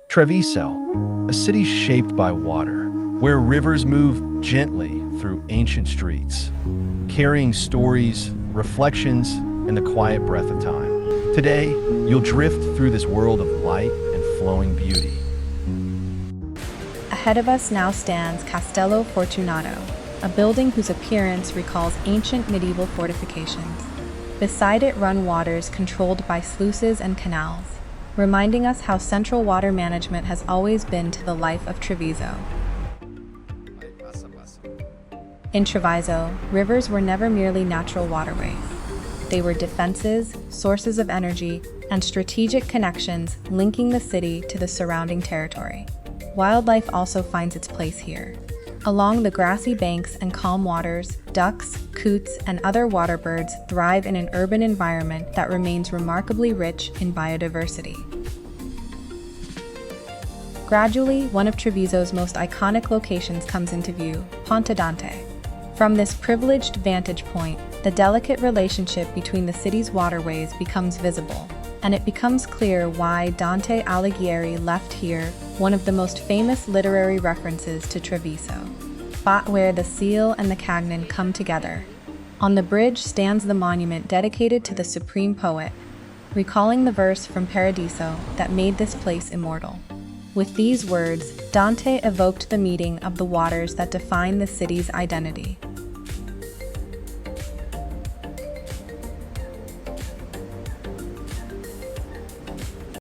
Treviso, a city shaped by water, where rivers move gently through ancient streets, carrying stories, reflections, and the quiet breath of time. Today, you'll drift through this world of light and flowing beauty. Ahead of us now stands Castello Fortunato, a building whose appearance recalls ancient medieval fortifications. Beside it run waters controlled by sluices and canals, reminding us how central water management has always been to the life of Treviso. In Treviso, rivers were never merely natural waterways. They were defenses, sources of energy, and strategic connections linking the city to the surrounding territory. Wildlife also finds its place here. Along the grassy banks and calm waters, ducks, coots, and other water birds thrive in an urban environment that remains remarkably rich in biodiversity. Gradually, one of Treviso's most iconic locations comes into view, Ponte Dante. From this privileged vantage point, the delicate relationship between the city's waterways becomes visible, and it becomes clear why Dante Alighieri left here one of the most famous literary references to Treviso, spot where the Sile and the Cagnan come together. On the bridge stands the monument dedicated to the supreme poet, recalling the verse from Paradiso that made this place immortal. With these words, Dante evoked the meeting of the waters that define the city's identity.